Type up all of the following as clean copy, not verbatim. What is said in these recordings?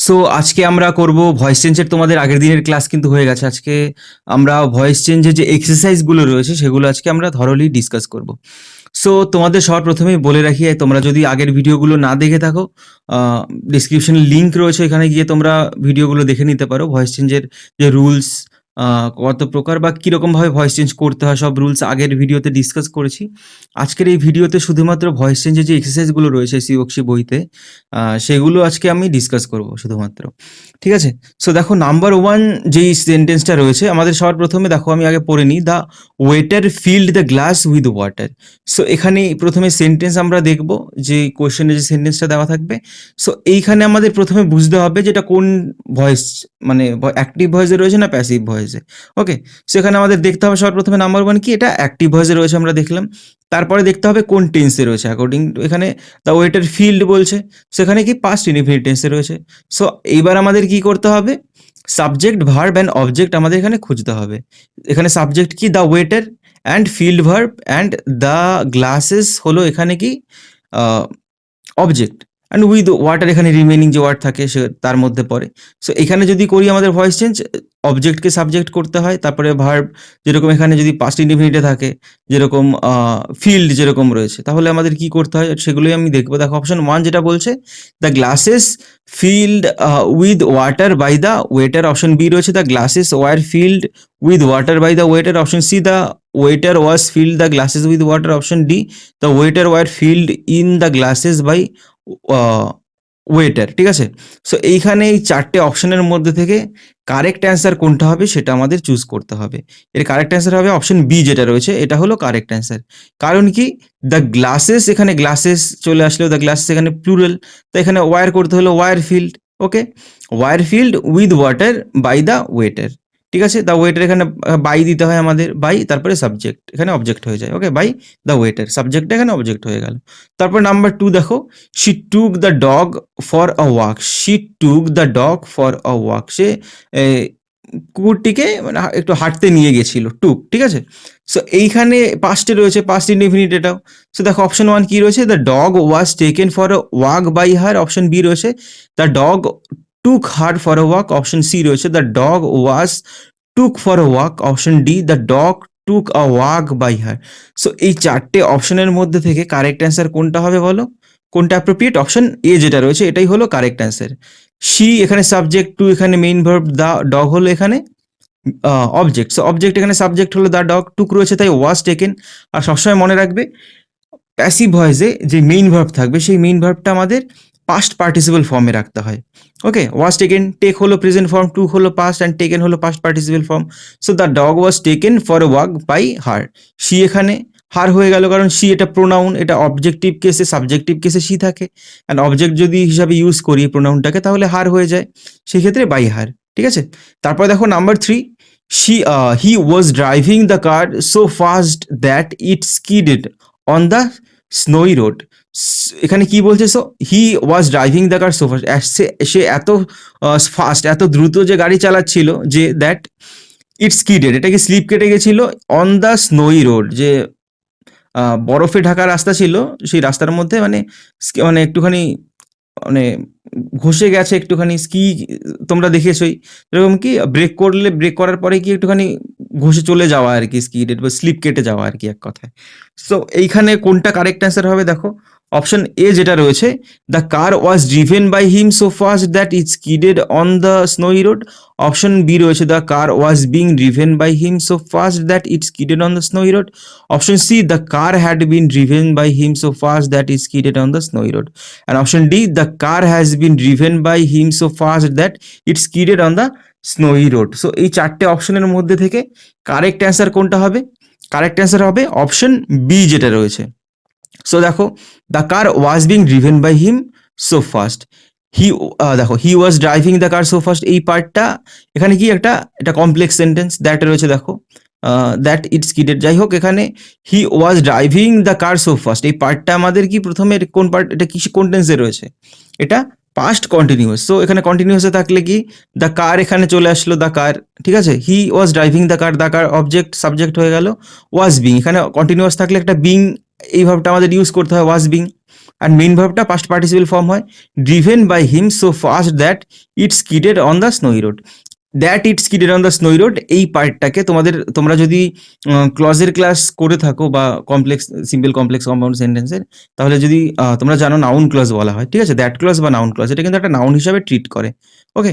So আজকে আমরা করব ভয়েস চেঞ্জের। তোমাদের আগের দিনের ক্লাস কিন্তু হয়ে গেছে। আজকে আমরা ভয়েস চেঞ্জের যে এক্সারসাইজগুলো রয়েছে সেগুলো আজকে আমরা থরলি ডিসকাস করব। সো তোমাদের সবার প্রথমেই বলে রাখি, তোমরা যদি আগের ভিডিওগুলো না দেখে থাকো, ডিসক্রিপশনে লিঙ্ক রয়েছে, এখানে গিয়ে তোমরা ভিডিওগুলো দেখে নিতে পারো। ভয়েস চেঞ্জের যে রুলস, কত প্রকার বা কীরকমভাবে ভয়েস চেঞ্জ করতে হয়, সব রুলস আগের ভিডিওতে ডিসকাস করেছি। আজকের এই ভিডিওতে শুধুমাত্র ভয়েস চেঞ্জের যে এক্সারসাইজগুলো রয়েছে সিওক্সি বইতে, সেগুলো আজকে আমি ডিসকাস করব শুধুমাত্র। ঠিক আছে? সো দেখো, নাম্বার ওয়ান যেই সেন্টেন্সটা রয়েছে আমাদের সবার প্রথমে, দেখো আমি আগে পড়ে নিই। The waiter field the glass with water. So এখানে প্রথমে সেন্টেন্স আমরা দেখব, যে কোয়েশ্চেনে যে সেন্টেন্সটা দেওয়া থাকবে। সো এইখানে আমাদের প্রথমে বুঝতে হবে যে এটা কোন ভয়েস, মানে অ্যাক্টিভ ভয়েসে রয়েছে না প্যাসিভ ভয়েসে। ওকে, সো এখানে আমাদের দেখতে হবে সবার প্রথমে নাম্বার ওয়ান কি, এটা অ্যাক্টিভ ভয়েসে রয়েছে আমরা দেখলাম। তারপরে দেখতে হবে কোন টেন্সে রয়েছে। অ্যাকর্ডিং টু এখানে দ্য ওয়েটার ফিল্ড বলছে, সেখানে কি পাস্ট ইনডিফিনিট টেন্সে রয়েছে। সো এইবার আমাদের কি করতে হবে, সাবজেক্ট ভার্ব অ্যান্ড অবজেক্ট আমাদের এখানে খুঁজতে হবে। এখানে সাবজেক্ট কি the waiter, and field verb and the glasses হলো এখানে কি অবজেক্ট, অ্যান্ড উইথ ওয়াটার এখানে রিমেনিং যে ওয়ার্ড থাকে সে তার মধ্যে পড়ে। সো এখানে যদি করি আমাদের ভয়েস চেঞ্জ, অবজেক্টকে সাবজেক্ট করতে হয়, তারপরে ভার্ব যেরকম এখানে যদি পাস্ট ইনডিফিনিটে থাকে, যেরকম ফিল্ড যেরকম রয়েছে, তাহলে আমাদের কি করতে হয় সেগুলোই আমি দেখবো। দেখো অপশন ওয়ান যেটা বলছে, the glasses filled with water by the waiter. Option B রয়েছে the glasses were field with water by the waiter. Option C the waiter was filled the glasses with water. Option D the waiter were filled in the glasses by waiter. ঠিক আছে? So এইখানে এই চারটে অপশনের মধ্যে থেকে correct answer কোনটা হবে সেটা আমাদের চুজ করতে হবে। এর কারেক্ট অ্যান্সার হবে অপশন বি যেটা রয়েছে, এটা হলো কারেক্ট অ্যান্সার। কারণ কি, দ্য গ্লাসেস, এখানে গ্লাসেস চলে আসলেও দ্য গ্লাসেস এখানে প্লুরাল, তো এখানে ওয়ার করতে হলো war field. Okay, war field with water by the waiter. ঠিক আছে, দ্য ওয়েটার এখানে বাই দিতে হয় আমাদের, বাই তারপরে সাবজেক্ট, এখানে অবজেক্ট হয়ে যায়। ওকে, বাই দ্য ওয়েটার, সাবজেক্টটা এখানে অবজেক্ট হয়ে গেল। তারপর নাম্বার টু দেখো, she took the dog for a walk. She took the dog for a walk, সে কুকুরটিকে মানে একটু হাঁটতে নিয়ে গেছিল, টুক। ঠিক আছে? সো এইখানে পাস্টে রয়েছে, পাস্ট ইনডিফিনিট এটাও। সো দেখো অপশন ওয়ান কি রয়েছে, the dog was taken for a walk by her. Option B রয়েছে the dog took her for a walk. Option C রয়েছে the dog was took for a walk. Option D the dog took a walk by her. So এই চারটে অপশনের মধ্যে থেকে correct answer কোনটা হবে বলো, কোনটা অ্যাপ্রোপ্রিয়েট? অপশন এ যেটা রয়েছে এটাই হলো কারেক্ট অ্যান্সার। শি এখানে সাবজেক্ট, টু এখানে মেইন ভার্ব, দ্য ডগ হলো এখানে অবজেক্ট। সো অবজেক্ট এখানে সাবজেক্ট হলো দ্য ডগ, টুক রয়েছে তাই ওয়াজ টেকেন। আর সবসময় মনে রাখবে, প্যাসিভ ভয়েসে যে মেইন ভার্ব থাকবে সেই মেইন ভার্বটা আমাদের পাস্ট পার্টিসিপল ফর্মে রাখতে হয়। ওকে, ওয়াজ টেকেন, টেক হলো প্রেজেন্ট ফর্ম, টু হলো পাস্ট, অ্যান্ড টেকেন হলো past participle form. So the dog was taken for a walk by her. She এখানে হার হয়ে গেল, কারণ শি এটা প্রোনাউন, এটা অবজেক্টিভ কেসে, সাবজেক্টিভ কেসে শি থাকে, অ্যান্ড অবজেক্ট যদি হিসাবে ইউজ করি প্রোনাউনটাকে তাহলে হার হয়ে যায়, সেক্ষেত্রে বাই হার। ঠিক আছে? তারপর দেখো number three, he was driving the car so fast that it skidded on the snowy road. এখানে কি বলছে, so he was driving the car so fast, সে এত ফাস্ট, এত দ্রুত যে গাড়ি চালাচ্ছিল যে দ্যাট ইট স্কিডেড, এটাকে স্লিপ কেটে গেছিল অন দ্য স্নোই রোড, যে বরফে ঢাকা রাস্তা ছিল সেই রাস্তার মধ্যে, মানে মানে একটুখানি মানে ঘষে গেছে একটুখানি। স্কি তোমরা দেখেছোই, এরকম কি ব্রেক করলে, ব্রেক করার পরে কি একটুখানি ঘষে চলে যাওয়া আর কি, স্কিডেড বা স্লিপ কেটে যাওয়া আর কি এক কথায়। সো এইখানে কোনটা কারেক্ট অ্যান্সার হবে দেখো, অপশন এ যেটা রয়েছে, the car was driven by him so fast that it skidded on the snowy road. Option B রয়েছে the car was being driven by him so fast that it skidded on the snowy road. Option C the car had been driven by him so fast that it skidded on the snowy road. And option D the car has been driven by him so fast that it skidded on the snowy road. So এই চারটে অপশনের মধ্যে থেকে correct answer কোনটা হবে? Correct answer হবে option B যেটা রয়েছে। সো দেখো, the car was being driven by him so fast, he দেখো he was driving the car so fast, এই পার্টটা এখানে কি একটা, এটা কমপ্লেক্স সেন্টেন্স দ্যাট রয়েছে, দেখো দ্যাট ইট স্কিডেড। যাই হোক, এখানে he was driving the car so fast, এই পার্টটা আমাদের কি প্রথমে কোন পার্ট, এটা কি কোন টেন্সে রয়েছে, এটা পাস্ট কন্টিনিউয়াস। সো এখানে কন্টিনিউয়াসে থাকলে কি, দ্য কার এখানে চলে আসলো, দ্য কার। ঠিক আছে, he was driving the car object, subject হয়ে গেল ওয়াজ বিং, এখানে কন্টিনিউয়াস থাকলে একটা বিং, এই ভাবটা আমাদের ইউজ করতে হয়, ওয়াজ বিং। অ্যান্ড মেইন ভার্বটা পাস্ট পার্টিসিপেল ফর্ম হয়, driven by him so fast that it skidded on the snowy road. That it skidded on the snowy road এই পার্টটাকে তোমরা যদি ক্লজের ক্লাস করে থাকো বা কমপ্লেক্স সিম্পল কমপ্লেক্স কম্পাউন্ড সেন্টেন্সের, তাহলে যদি তোমরা জানো নাউন ক্লজ বলা হয়, ঠিক আছে, দ্যাট ক্লজ বা নাউন ক্লজ এটা কিন্তু একটা নাউন হিসাবে ট্রিট করে। ওকে,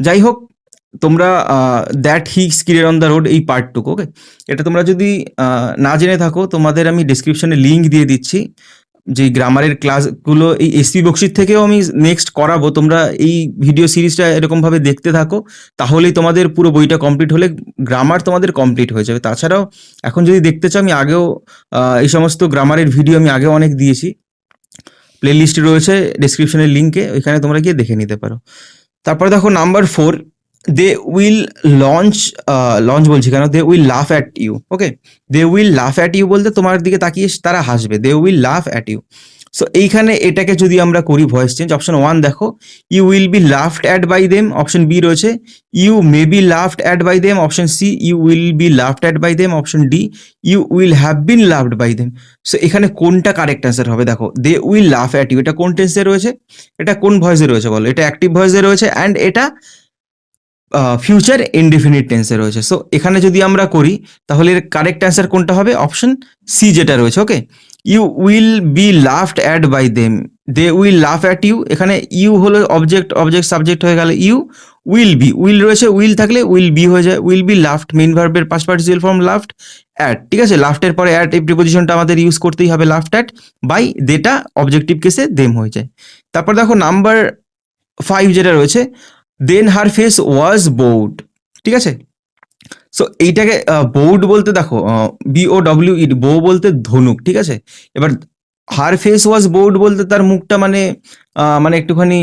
যাই হোক, তোমরা that he skidded on the road এই পার্টটুকু, ওকে, এটা তোমরা যদি না জেনে থাকো তোমাদের আমি ডিসক্রিপশনে লিঙ্ক দিয়ে দিচ্ছি, যে গ্রামারের ক্লাসগুলো এই এসপি বক্সির থেকেও আমি নেক্সট করাবো। তোমরা এই ভিডিও সিরিজটা এরকমভাবে দেখতে থাকো, তাহলেই তোমাদের পুরো বইটা কমপ্লিট হলে গ্রামার তোমাদের কমপ্লিট হয়ে যাবে। তাছাড়াও এখন যদি দেখতে চাও, আমি আগেও এই সমস্ত গ্রামারের ভিডিও আমি আগেও অনেক দিয়েছি, প্লে লিস্টে রয়েছে ডিসক্রিপশনের লিঙ্কে, ওইখানে তোমরা গিয়ে দেখে নিতে পারো। তারপরে দেখো নাম্বার 4, দে উইল লঞ্চ বলছি কেন, they will laugh at you. Okay, they will laugh at you বলতে তোমার দিকে তাকিয়ে তারা হাসবে, they will laugh at you. So এইখানে এটাকে যদি আমরা করি ভয়েস চেঞ্জ, অপশন 1 দেখো, you will be laughed at by them, option B রয়েছে you may be laughed at by them, option C you will be laughed at by them, option D you will have been loved by them. So এখানে কোনটা correct answer হবে? দেখো, they will laugh at you এটা কোন টেন্সে রয়েছে, এটা কোন ভয়েসে রয়েছে বলো? এটা অ্যাক্টিভ ভয়েসে রয়েছে অ্যান্ড এটা ফিউচার ইনডিফিনিট টেন্সে রয়েছে। সো এখানে যদি আমরা করি তাহলে এর কারেক্ট অ্যান্সার কোনটা হবে? অপশন সি যেটা রয়েছে। Okay, you will be laughed at by them, they will laugh at you, এখানে ইউ হলো অবজেক্ট সাবজেক্ট হয়ে গেল ইউ, উইল রয়েছে, উইল থাকলে উইল বি হয়ে যায়, উইল বি লাফড মেইন ভার্বের past participle form laughed at, ঠিক আছে, লাফটের পরে অ্যাট এই প্রিপোজিশনটা আমাদের ইউজ করতেই হবে, লাফড অ্যাট বাই দেটা অবজেক্টিভ কেসে দেম হয়ে যায়। তারপর দেখো নাম্বার 5 যেটা রয়েছে, then her face was board, ঠিক আছে। সো এইটাকে বোর্ড বলতে দেখো BOWE, বো বলতে ধনুক, ঠিক আছে। এবার হার ফেস ওয়াজ বোর্ড বলতে তার মুখটা মানে একটুখানি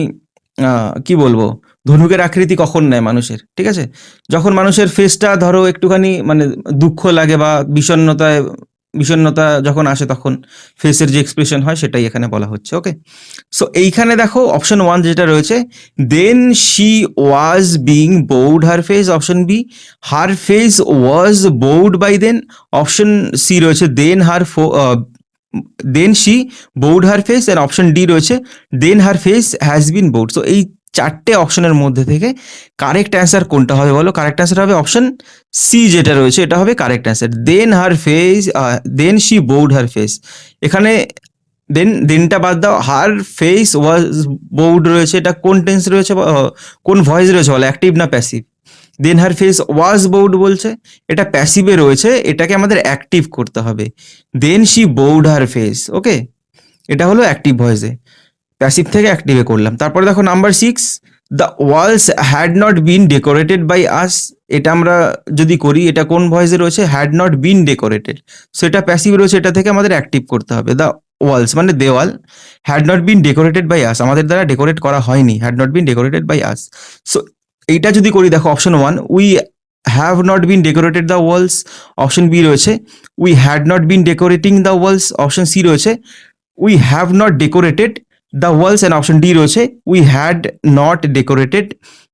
কি বলবো, ধনুকের আকৃতি কখন নেয় মানুষের, ঠিক আছে, যখন মানুষের ফেসটা ধরো একটুখানি মানে দুঃখ লাগে বা বিষণ্ণতা যখন আসে, তখন ফেসের যে এক্সপ্রেশন হয় সেটাই এখানে বলা হচ্ছে। ওকে, সো এইখানে দেখো অপশন 1 যেটা রয়েছে, then she was being bored her face, option B her face was bored by then, option C রয়েছে then she bored her face, and option D রয়েছে then her face has been bored. So এই চারটে অপশনের মধ্যে থেকে correct answer কোনটা হবে বলো? কারেক্ট অ্যান্সার হবে অপশন সি যেটা রয়েছে, এটা হবে correct answer, then she bored her face. এখানে দেনটা বাদ দাও, হার ফেস ওয়াজ বোর্ড রয়েছে, এটা কোন টেন্স রয়েছে, কোন ভয়েস রয়েছে বলো, অ্যাক্টিভ না passive? Then her face was bored বলছে, এটা প্যাসিভে রয়েছে, এটাকে আমাদের অ্যাক্টিভ করতে হবে, then she bored her face. Okay, এটা হলো অ্যাক্টিভ ভয়েসে, প্যাসিভ থেকে অ্যাক্টিভে করলাম। তারপরে দেখো number 6, the walls had not been decorated by us, এটা আমরা যদি করি, এটা কোন ভয়েসে রয়েছে? Had not been decorated, so এটা প্যাসিভ রয়েছে, এটা থেকে আমাদের অ্যাক্টিভ করতে হবে, দ্য ওয়ালস মানে দেওয়াল, had not been decorated by us আমাদের দ্বারা ডেকোরেট করা হয়নি, had not been decorated by us. So এইটা যদি করি, দেখো option 1 we have not been decorated the walls, option B রয়েছে we had not been decorating the walls, option C রয়েছে we have not decorated the walls, and option D রয়েছে we had not decorated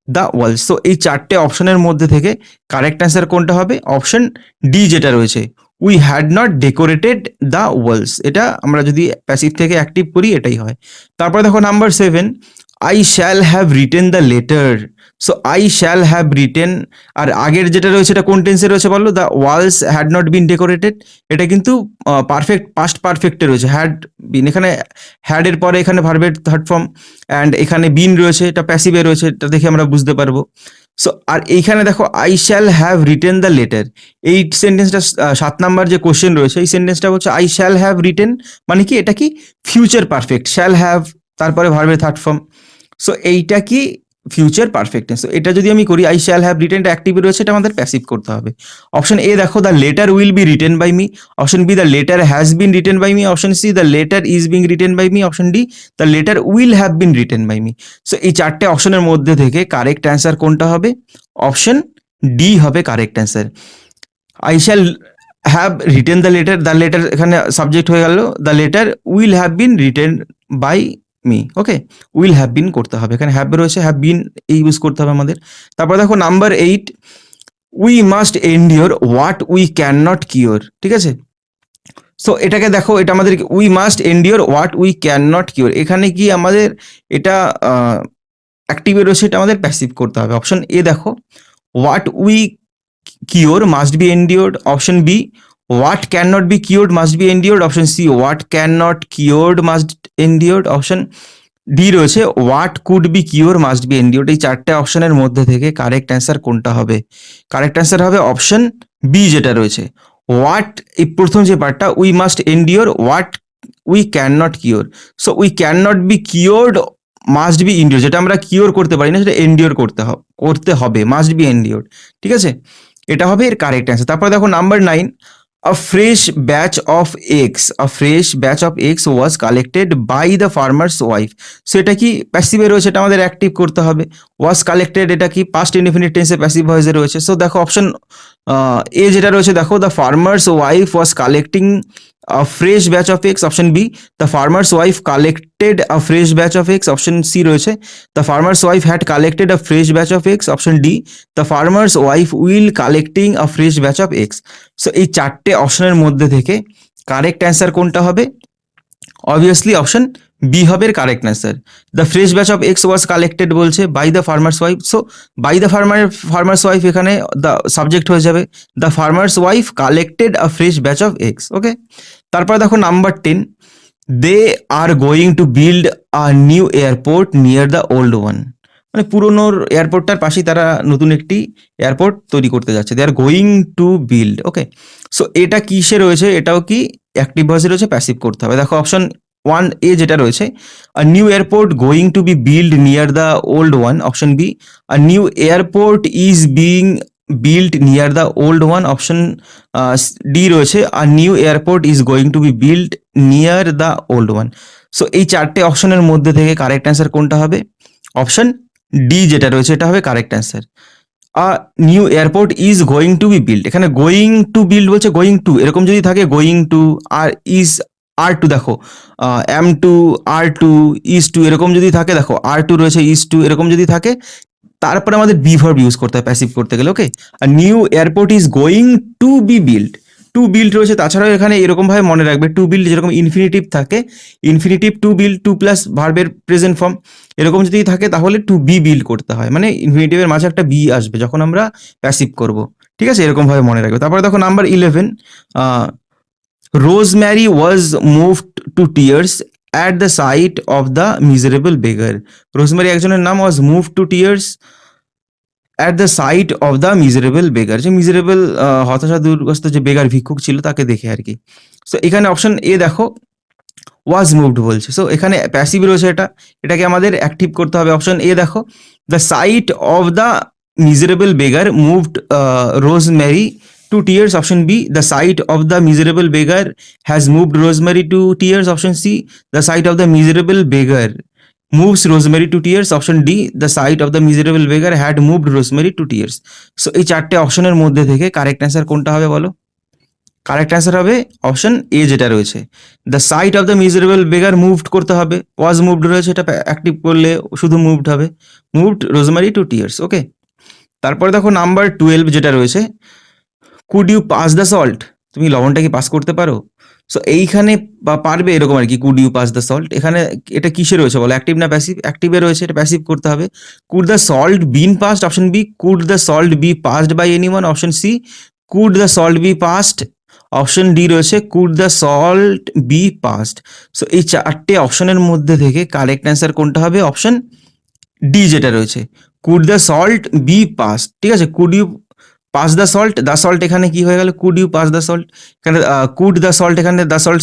the walls. So এই চারটে অপশনের মধ্যে থেকে correct answer কোনটা হবে? অপশন ডি যেটা রয়েছে, we had not decorated the Waals, এটা আমরা যদি প্যাসিভ থেকে অ্যাক্টিভ করি এটাই হয়। তারপর দেখো number 7, I shall have written the letter. So I shall have written, আর আগের যেটা রয়েছে এটা কোন টেন্সে রয়েছে বলো? The walls had not been decorated, এটা কিন্তু পারফেক্ট পাস্ট পারফেক্টে রয়েছে, হ্যাড বিন, এখানে হ্যাডের পরে এখানে ভার্বের থার্ড ফর্ম, অ্যান্ড এখানে বিন রয়েছে, এটা প্যাসিভে রয়েছে, এটা দেখে আমরা বুঝতে পারবো। সো আর এইখানে দেখো I shall have written the letter, এই সেন্টেন্সটা 7 নাম্বার যে কোশ্চেন রয়েছে এই সেন্টেন্সটা হচ্ছে আই শ্যাল হ্যাভ রিটেন, মানে কি এটা কি ফিউচার পারফেক্ট, শ্যাল হ্যাভ তারপরে ভার্বের থার্ড ফর্ম, সো এইটা কি ফিউচার পারফেক্ট টেন্স। এটা যদি আমি করি আই শ্যাল হ্যাভ রিটেনটা অ্যাক্টিভ রয়েছে, এটা আমাদের প্যাসিভ করতে হবে। অপশন এ দেখো, the letter will be written by me, option B the letter has been written by me, option C the letter is being written by me, option D the letter will have been written by me. So এই চারটে অপশনের মধ্যে থেকে correct answer কোনটা হবে? Option D হবে correct answer. I shall have written the letter এখানে subject হয়ে গেল, the letter will have been written by me. Okay, will have been করতে হবে, এখানে হ্যাভ রয়েছে, হ্যাভ বিন এই ইউজ করতে হবে আমাদের। তারপর দেখো number 8, we must endure what we can not cure, ঠিক আছে। সো এটাকে দেখো, এটা আমাদের we must endure what we can not cure, এখানে কি আমাদের এটা অ্যাক্টিভে রয়েছে, এটা আমাদের প্যাসিভ করতে হবে। অপশন এ দেখো, what we cure must be endured. Option B, what can not be cured must be endured. Option C, what can not cured must endured. Option D রয়েছে, what could be cure must be endured. এই চারটে অপশনের মধ্যে থেকে correct answer কোনটা হবে? Correct answer হবে option B যেটা রয়েছে, হোয়াট। এই প্রথম যে পার্টটা, we must endure what we can not cure. So we can not be cured must B endure, যেটা আমরা কিওর করতে পারি না সেটা এন্ডিওর করতে হবে, মাস্ট বি এন্ডিওর। ঠিক আছে, এটা হবে এর কারেক্ট অ্যান্সার। তারপর দেখো number 9, a fresh batch of eggs was collected by the farmer's wife. So এটা কি প্যাসিভে রয়েছে, এটা আমাদের অ্যাক্টিভ করতে হবে। was collected, এটা কি পাস্ট ইনডিফিনিট টেন্সে প্যাসিভ ভয়েসে রয়েছে। সো দেখো অপশন এ যেটা রয়েছে, দেখো the farmer's wife was collecting a fresh batch of eggs. Option B, the farmer's wife collected a fresh batch of eggs. Option C রয়েছে, the farmer's wife had collected a fresh batch of eggs. Option D, the farmer's wife will collecting a fresh batch of eggs. So এই চারটে অপশনের মধ্যে থেকে correct answer কোনটা হবে? Obviously option B হবে correct answer. The fresh batch of eggs was collected বলছে by the farmer's wife. So by the farmer's wife এখানে দ্য সাবজেক্ট হয়ে যাবে, the farmer's wife collected a fresh batch of eggs. Okay, তারপরে দেখো number 10, they are going to build a new airport near the old one. মানে পুরনোর এয়ারপোর্টটার পাশেই তারা নতুন একটি এয়ারপোর্ট তৈরি করতে যাচ্ছে, they are going to build. Okay, so এটা কিসে রয়েছে? এটাও কি অ্যাক্টিভ ভয়েসে রয়েছে, প্যাসিভ করতে হবে। দেখো অপশন 1 এ যেটা রয়েছে, a new airport going to be build near the old one. Option B, a new airport is being build near the old one. Option D রয়েছে, a new airport is going to be build near the old one. So এই চারটে অপশনের মধ্যে থেকে correct answer কোনটা হবে? Option D যেটা রয়েছে, এটা হবে correct answer. A new airport is going to be build, এখানে গোয়িং টু বিল্ড বলছে, গোয়িং টু এরকম যদি থাকে, going to are is are to, দেখো am to are to is to এরকম যদি থাকে, দেখো আর টু রয়েছে, ইজ টু এরকম যদি থাকে, তারপরে আমাদের বি ভার্ব ইউজ করতে হয় প্যাসিভ করতে গেলে। ওকে, আর new airport is going to be build, to build রয়েছে। তাছাড়াও এখানে এরকম ভাবে মনে রাখবে, টু বিল্ড যেরকম ইনফিনিটিভ থাকে, infinitive to build, to plus ভার্বের প্রেজেন্ট ফর্ম, এরকম যদি থাকে তাহলে টু বি বিল্ড করতে হয়, মানে ইনফিনিটিভের মাঝে একটা বি আসবে যখন আমরা প্যাসিভ করব। ঠিক আছে, এরকম ভাবে মনে রাখবে। তারপরে দেখো number 11, Rosemary was moved to tears at the sight of the miserable beggar. Rosemary একজনের নাম, was moved to tears at the sight of the miserable beggar, যে মিজারেবল হতাশা দুর্গস্ত যে বেগার ভিক্ষুক ছিল তাকে দেখে আর কি। সো এখানে অপশন এ দেখো, ওয়াজ মুভড বলছে। সো এখানে প্যাসিভ রয়েছে, এটাকে আমাদের অ্যাক্টিভ করতে হবে। অপশন এ দেখো, the sight of the miserable beggar moved Rosemary to tears. Option B, the sight of the miserable beggar has moved Rosemary to tears. Option C, the sight of the miserable beggar moves Rosemary to tears. Option D, the sight of the miserable beggar had moved Rosemary to tears. So এই চারটে অপশনের মধ্যে থেকে correct answer কোনটা হবে বলো? Correct answer হবে option A যেটা রয়েছে, the sight of the miserable beggar moved করতে হবে, ওয়াজ মুভড রয়েছে, এটা অ্যাক্টিভ করলে শুধু মুভড হবে, moved Rosemary to tears. Okay, তারপরে দেখো নাম্বার 12 যেটা রয়েছে, could you pass the salt, তুমি লবণটা কি পাস করতে পারো? সো এইখানে পারবে এরকম আর কি, could you pass the salt, এখানে এটা কিসে রয়েছে বলো, অ্যাক্টিভ না প্যাসিভ? অ্যাক্টিভে রয়েছে, এটা প্যাসিভ করতে হবে। Could the salt been passed. Option B, could the salt be passed by anyone. Option C, could the salt be passed. Option D রয়েছে, could the salt be passed. So এই চারটে অপশনের মধ্যে থেকে কারেক্ট অ্যান্সার কোনটা হবে? Option D যেটা রয়েছে, could the salt be passed. ঠিক আছে, could you pass the salt এখানে কি হয়ে গেল, could you pass the salt, এখানে কুড দ্য সল্ট, এখানে দ্য সল্ট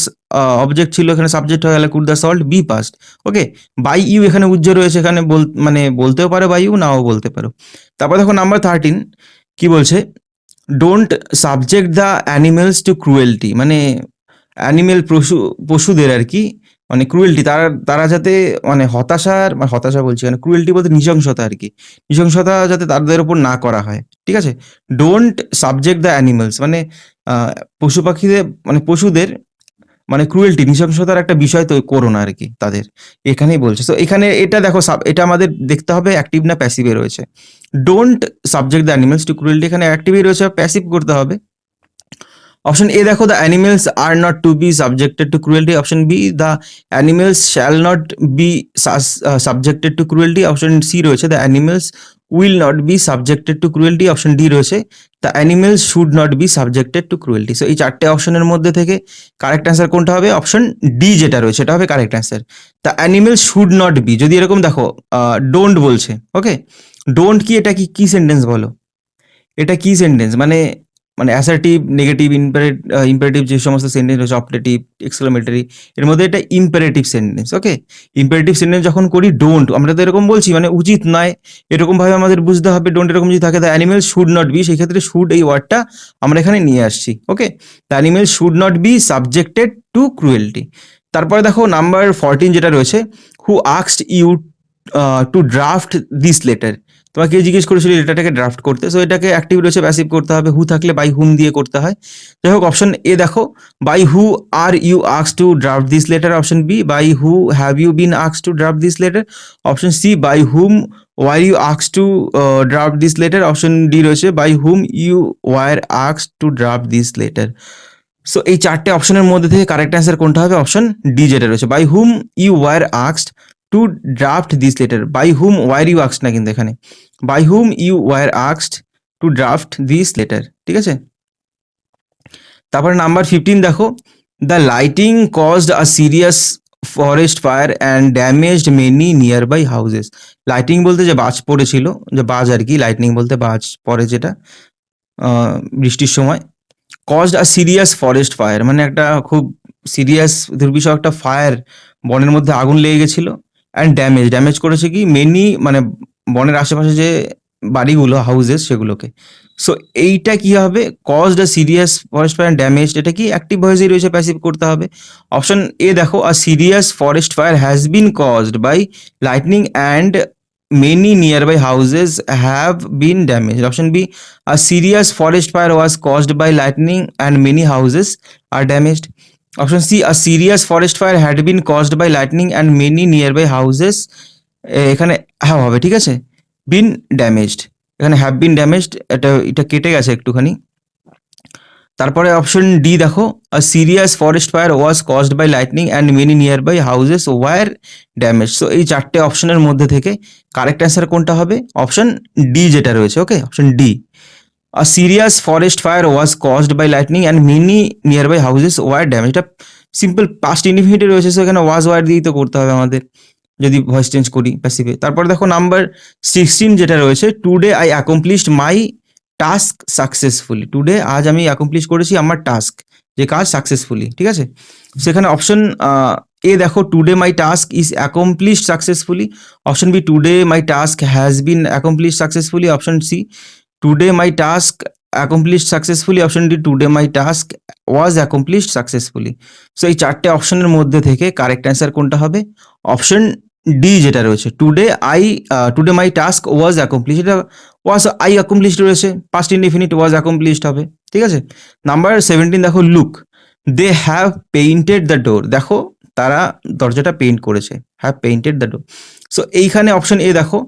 অবজেক্ট ছিল, এখানে সাবজেক্ট হয়ে গেল could the salt be passed. Okay, by you এখানে উজ্জ রয়েছে, এখানে মানে বলতেও পারো বাই ইউ, নাও বলতে পারো। তারপর দেখো নাম্বার 13 কি বলছে, don't subject the animals to cruelty, মানে অ্যানিমেল পশুদের আর কি, মানে ক্রুয়েলটি, তারা যাতে মানে হতাশা বলছি, মানে ক্রুয়েলটি বলতে নৃশংসতা আর কি, নৃশংসতা যাতে তাদের উপর না করা হয়। ঠিক আছে, ডোন্ট সাবজেক্ট দ্য অ্যানিমালস মানে পশু পাখিদের মানে পশুদের মানে ক্রুয়েলটি নৃশংসতার একটা বিষয় তো করো না আর কি তাদের, এখানেই বলছে। তো এখানে এটা দেখো, এটা আমাদের দেখতে হবে অ্যাক্টিভ না প্যাসিভে রয়েছে। Don't subject the animals to cruelty, এখানে অ্যাক্টিভই রয়েছে, প্যাসিভ করতে হবে। অপশন এ দেখো, the animals are not to be subjected to cruelty. Option B, the animals shall not be subjected to cruelty. Option C রয়েছে, the animals will not be subjected to cruelty. Option D রয়েছে, the animals should not be subjected to cruelty. So এই চারটে অপশনের মধ্যে থেকে correct answer কোনটা হবে? Option D যেটা রয়েছে এটা হবে correct answer. The animals should not be, যদি এরকম দেখো ডোন্ট বলছে, ওকে, ডোন্ট কি, এটা কি কি সেন্টেন্স বলো? এটা কি সেন্টেন্স? মানে মানে অ্যাসার্টিভ, নেগেটিভ, ইম্পারেটিভ যে সমস্ত সেন্টেন্স রয়েছে, অপটেটিভ, এক্সক্লামেটরি, এর মধ্যে এটা ইম্পারেটিভ সেন্টেন্স, ওকে। ইম্পারেটিভ সেন্টেন্স যখন করি ডোন্ট, আমরা তো এরকম বলছি মানে উচিত নয়, এরকমভাবে আমাদের বুঝতে হবে। ডোন্ট এরকম যদি থাকে, the animal should not be, সেই ক্ষেত্রে শুড এই ওয়ার্ডটা আমরা এখানে নিয়ে আসছি, okay. The animal should not be subjected to cruelty. তারপরে দেখো নাম্বার 14 যেটা রয়েছে, who asked you to draft this letter. তোমাকে জিজ্ঞেস করেছিল লেটারটাকে ড্রাফট করতে, সো এটাকে অ্যাক্টিভ রয়েছে, প্যাসিভ করতে হবে, হু থাকলে বাই হুম দিয়ে করতে হয়। যাই হোক, অপশন এ দেখো, by who are you asked to draft this letter. Option B, by who have you been asked to draft this letter. Option C, by whom were you asked to draft this letter. Option D রয়েছে, by whom you were asked to draft this letter. So এই চারটে অপশনের মধ্যে থেকে correct answer কোনটা হবে? Option D যেটা রয়েছে, by whom you were asked to draft this letter. By whom were you asked না, কিন্তু এখানে by whom you were asked to draft this letter, ঠিক আছে। তারপরে নাম্বার 15 দেখো, the lighting caused a serious forest fire and damaged many near by houses. Lighting বলতে যে বাজ পড়েছিল, যে বাজ আর কি, লাইটনিং বলতে বাজ পড়ে যেটা বৃষ্টির সময়। Caused a serious forest fire মানে একটা খুব সিরিয়াস দুর্বিষহ একটা ফায়ার, বনের মধ্যে আগুন লেগে গেছিল। অ্যান্ড ড্যামেজ, ড্যামেজ করেছে কি মেনি, মানে বনের আশেপাশে যে বাড়িগুলো, হাউসেস, সেগুলোকে। সো এইটা কি হবে? Caused a serious forest fire damage, এটা কি অ্যাক্টিভ ভয়েসেই রয়েছে, প্যাসিভ করতে হবে। অপশন এ দেখো, a serious forest fire has been caused by lightning and many nearby houses have been damaged. Option B, a serious forest fire was caused by lightning and many houses are damaged. Option C, a serious forest fire had been caused by lightning and many nearby houses, এখানে হ্যাঁ হবে, ঠিক আছে, been damaged, এখানে have been damaged, এটা কেটে গেছে একটুখানি। তারপরে অপশন ডি দেখো, a serious forest fire was caused by lightning and many near by houses were damage. So এই চারটে অপশনের মধ্যে থেকে কারেক্ট অ্যান্সার কোনটা হবে? অপশন ডি যেটা রয়েছে, okay, option D. A serious forest fire was caused by lightning and many near by houses were damage. এটা সিম্পল পাস্ট ইনডিফিনিটে রয়েছে, সো এখানে ওয়াজ ওয়ার দিয়েই তো করতে হবে আমাদের, যদি ভয়েস চেঞ্জ করি প্যাসিভে। তারপর দেখো নাম্বার 16 যেটা রয়েছে, today I accomplished my task successfully. Today, আজ আমি অ্যাকমপ্লিশ করেছি আমার টাস্ক, যে কাজ, সাকসেসফুলি, ঠিক আছে। সেখানে অপশন এ দেখো, today my task is accomplished successfully. Option B, today my task has been accomplished successfully. Option C, today my task accomplished successfully. Option D, today my task was accomplished successfully. So এই চারটে অপশনের মধ্যে থেকে correct answer কোনটা হবে? Option D যেটা রয়েছে, today my task was accomplish, এটা ওয়াজ আই অ্যাকমপ্লিশড রয়েছে, পাস্ট ইনডিফিনিট ওয়াজ অ্যাকমপ্লিশড হবে, ঠিক আছে। নাম্বার 17 দেখো, look they have painted the door. দেখো তারা দরজাটা পেইন্ট করেছে, have painted the door. So এইখানে অপশন এ দেখো,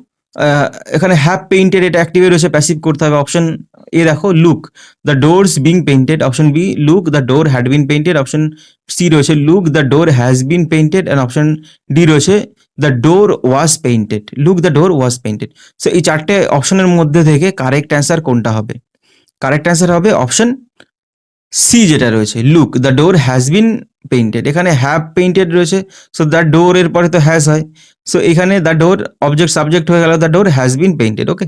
এখানে হ্যাভ পেইন্টেড, এটা অ্যাক্টিভে রয়েছে, প্যাসিভ করতে হবে। অপশন এ দেখো, look the doors being painted. Option B, look the door had been painted. Option C রয়েছে, look the door has been painted. And option D রয়েছে, the door was painted, look the door was painted. So এই চারটে অপশনের মধ্যে থেকে correct answer কোনটা হবে? Correct answer হবে অপশন সি যেটা রয়েছে, look the door has been painted. এখানে হ্যাভ পেইন্টেড রয়েছে, সো দ্য ডোর এর পরে তো হ্যাজ হয়, সো এখানে দ্য ডোর অবজেক্ট সাবজেক্ট হয়ে গেল, the door has been painted, okay.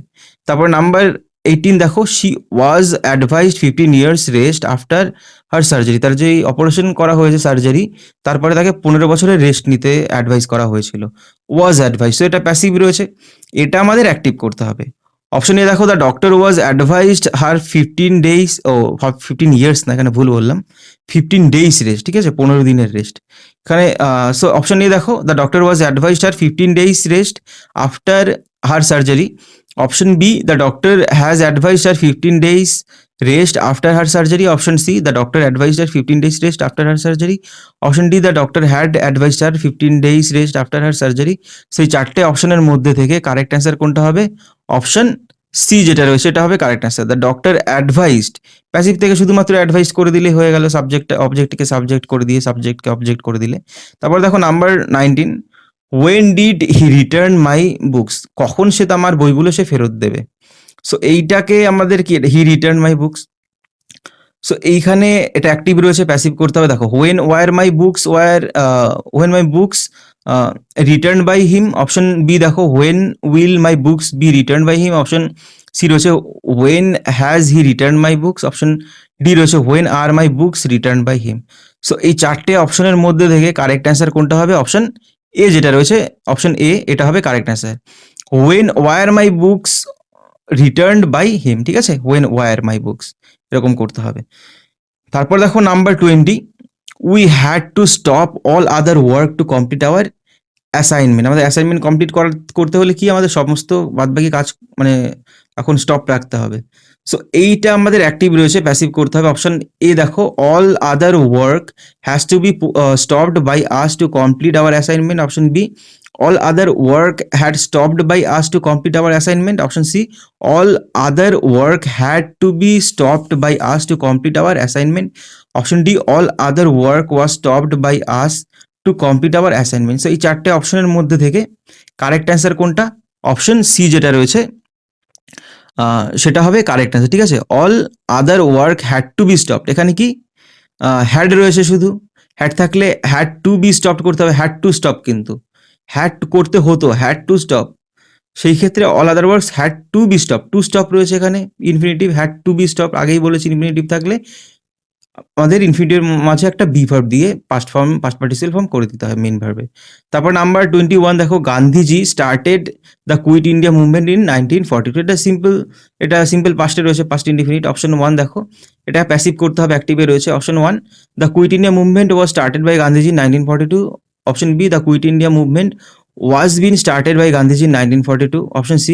তারপর নাম্বার 18 দেখো, she was advised 15 years rest after her surgery. তার যে অপারেশন করা হয়েছে সার্জারি, তারপরে তাকে 15 বছরের রেস্ট নিতে অ্যাডভাইস করা হয়েছিল, ওয়াজ অ্যাডভাইস, তো এটা প্যাসিভ রয়েছে, এটা আমাদের অ্যাক্টিভ করতে হবে। অপশন এ দেখো, the doctor was advised her 15 days, ও 15 ইয়ার্স না, এখানে ভুল বললাম, 15 ডেইজ রেস্ট, ঠিক আছে, 15 দিনের রেস্ট এখানে। সো অপশন এ দেখো, the doctor was advised her 15 days rest after her surgery. Option B, the doctor has advised her 15 days rest after her surgery. Option C, the doctor advised her 15 days rest after her surgery. Option D, the doctor had advised her 15 days rest after her surgery. সেই চারটে অপশনের মধ্যে থেকে correct answer কোনটা হবে? Option C যেটা রয়েছে এটা হবে correct answer. The doctor advised, passive থেকে শুধুমাত্র অ্যাডভাইস করে দিলে হয়ে গেল, অবজেক্টকে সাবজেক্ট করে দিয়ে সাবজেক্টকে অবজেক্ট করে দিলে। তারপর দেখো number 19, when did he return my books, কখন সে আমার বইগুলো সে ফেরত দেবে। সো এইটাকে আমাদের কি, he return my books. So এইখানে এটা অ্যাক্টিভ রয়েছে, প্যাসিভ করতে হবে। দেখো when my books return by him, option B দেখো when will my books be return by him, option C রয়েছে when has he return my books, option D রয়েছে when are my books return by him. So এই চারটে অপশনের মধ্যে থেকে correct answer কোনটা হবে, অপশন এ যেটা রয়েছে, অপশন এ এটা হবে correct answer. When were my books return by him, ঠিক আছে, হোয়েন ওয়ার মাই বুকস এরকম করতে হবে। তারপর দেখো number 20, we had to stop all other work to complete our assignment, আমাদের অ্যাসাইনমেন্ট কমপ্লিট করতে হলে কি আমাদের সমস্ত বাদবাকি কাজ মানে এখন স্টপ রাখতে হবে। সো এইটা আমাদের অ্যাক্টিভ রয়েছে, প্যাসিভ করতে হবে। অপশন এ দেখো all other work has to be stopped by us to complete our assignment, option B all other work had stopped by us to complete our assignment, option c all other work had to be stopped by us to complete our assignment, option d all other work was stopped by us to complete our assignment. So এই চারটে অপশনের মধ্যে থেকে correct answer কোনটা, option C যেটা রয়েছে সেটা হবে কারেক্ট অ্যান্সার, ঠিক আছে। All other work had to be stopped, এখানে কি হ্যাড রয়েছে, শুধু হ্যাড থাকলে হ্যাড টু বি স্টপ করতে হবে, হ্যাড টু স্টপ কিন্তু হ্যাড করতে হতো, হ্যাড টু স্টপ, সেই ক্ষেত্রে all other works had to be stop, to stop রয়েছে এখানে, infinitive had to be stop, আগেই বলেছি ইনফিনিটিভ থাকলে আমাদের ইনফিনিটিভের মাঝে একটা বি ভার্ব দিয়ে পাস্ট পার্টিসিপেল ফর্ম করে দিতে হয় মেইন ভার্বে। তারপর নাম্বার 21 দেখো Gandhiji started the quit India movement in 1942, এটা সিম্পল পাস্টে রয়েছে, পাস্ট ইনডিফিনিট। অপশন 1 দেখো এটা প্যাসিভ করতে হবে, অ্যাক্টিভে রয়েছে। Option 1 the quit India movement was started by Gandhiji in 1942, option B the quit India movement was been started by Gandhiji in 1942, option C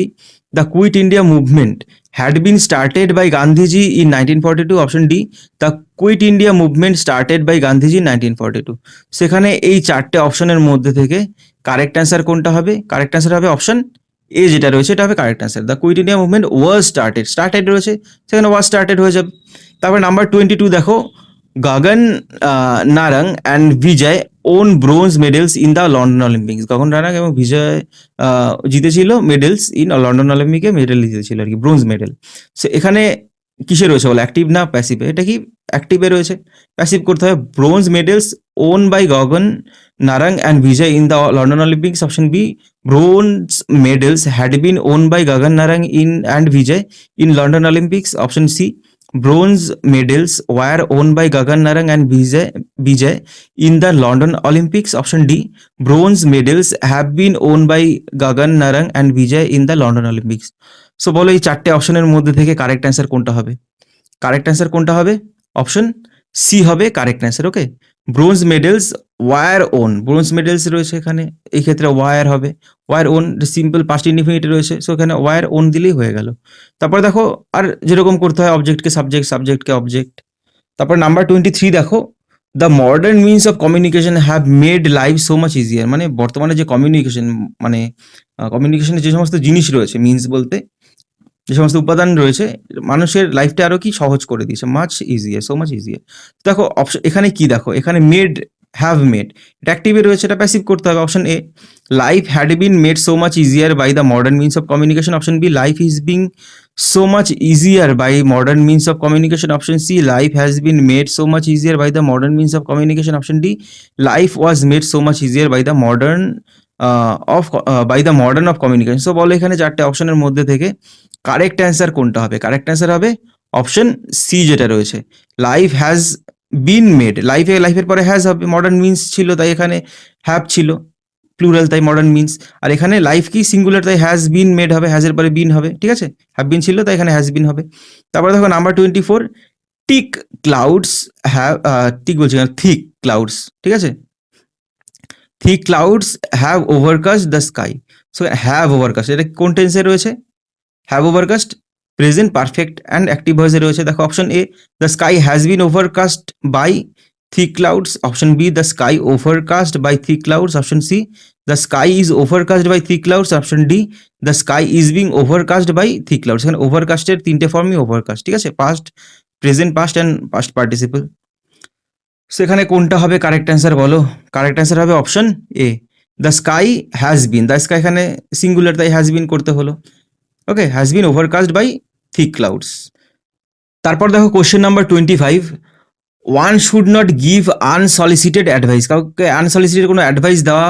the Quit India movement had been started by Gandhiji in 1942, option D the Quit India movement started by Gandhiji in 1942। সেখানে এই চারটে অপশনের মধ্যে থেকে correct answer কোনটা হবে, correct answer হবে option A যেটা রয়েছে এটা হবে correct answer. The quit India movement was started রয়েছে, সেখানে ওয়াজ স্টার্টেড হয়ে যাবে। তারপর নাম্বার 22 দেখো Gagan Narang and Vijay won bronze medals in the London Olympics, Gagan Narang এবং বিজয় জিতেছিল মেডেলস ইন লন্ডন অলিম্পিকে, মেডেল জিতেছিল আর কি, ব্রোঞ্জ মেডেল। সে এখানে কিসে রয়েছে বলো, অ্যাক্টিভ না প্যাসিভে, এটা কি অ্যাক্টিভে রয়েছে, প্যাসিভ করতে হবে। Bronze medals won by Gagan Narang and Vijay in the London Olympics, option B bronze medals had been won by Gagan Narang in and Vijay in London Olympics, option C bronze medals were owned by Gagan Narang and Vijay in the London Olympics, option D bronze medals have been owned by Gagan Narang and Vijay in the London Olympics। So বলো এই চারটে অপশনের মধ্যে থেকে correct answer কোনটা হবে, correct answer কোনটা হবে, অপশন সি হবে correct answer. Okay, bronze medals were won, bronze medals রয়েছে এখানে, এই ক্ষেত্রে ওয়ার হবে, were won simple past indefinite রয়েছে, সো এখানে ওয়ার ওন দিলেই হয়ে গেল। তারপর দেখো আর যেরকম করতে হয় অবজেক্টকে সাবজেক্ট, সাবজেক্টকে অবজেক্ট। তারপর নাম্বার 23 দেখো the modern means of communication have made life so much easier, মানে বর্তমানে যে কমিউনিকেশন মানে কমিউনিকেশনের যে সমস্ত জিনিস রয়েছে, মিনস বলতে যে সমস্ত উপাদান রয়েছে মানুষের লাইফটা আরো কি সহজ করে দিয়েছে, much easier, so much easier. দেখো অপশন এখানে কি দেখো, এখানে মেড হ্যাভ মেড, এটা অ্যাক্টিভে রয়েছে, এটা প্যাসিভ করতে হবে। Option A life had been made so much easier by the modern means of communication, option B life is being so much easier by modern means of communication, option C life has been made so much easier by the modern means of communication, option D life was made so much easier by the modern of communication। So বলো এখানে চারটে অপশনের মধ্যে থেকে correct answer কোনটা হবে, correct answer হবে option C যেটা রয়েছে লাইফ হ্যাজ বিন মেড, লাইফের পরে হ্যাজ হবে, মডার্ন মিনস ছিল তাই এখানে হ্যাভ ছিল প্লুরাল তাই মডার্ন মিনস, আর এখানে লাইফ কি সিঙ্গুলার তাই হ্যাজ বিন মেড হবে, হ্যাজের পরে বিন হবে, ঠিক আছে, হ্যাভ বিন ছিল তাই এখানে হ্যাজ বিন হবে। তারপরে দেখো number 24 tick clouds have, tick বলছি না, থিক ক্লাউডস, ঠিক আছে, thick clouds have overcast the sky. So have overcast এটা কোন টেন্সে রয়েছে, have overcast present perfect and active ভয়েসে রয়েছে। দেখো option A the sky has been overcast by thick clouds, option B the sky overcast by thick clouds, option C the sky is overcast by thick clouds, option D the sky is being overcast by thick clouds. এখানে ওভারকাস্টের তিনটে ফর্মই overcast, ঠিক আছে, past, present past and past participle. সেখানে কোনটা হবে correct answer বলো? কারেক্ট অ্যান্সার হবে option A, the sky has been. The sky এখানে সিঙ্গুলার, তাই হ্যাজ বিন করতে হলো। Okay, has been overcast by thick clouds. তারপর দেখো question number 25, one should not give unsolicited advice. কাউকে আনসলিসিটেড কোনো অ্যাডভাইস দেওয়া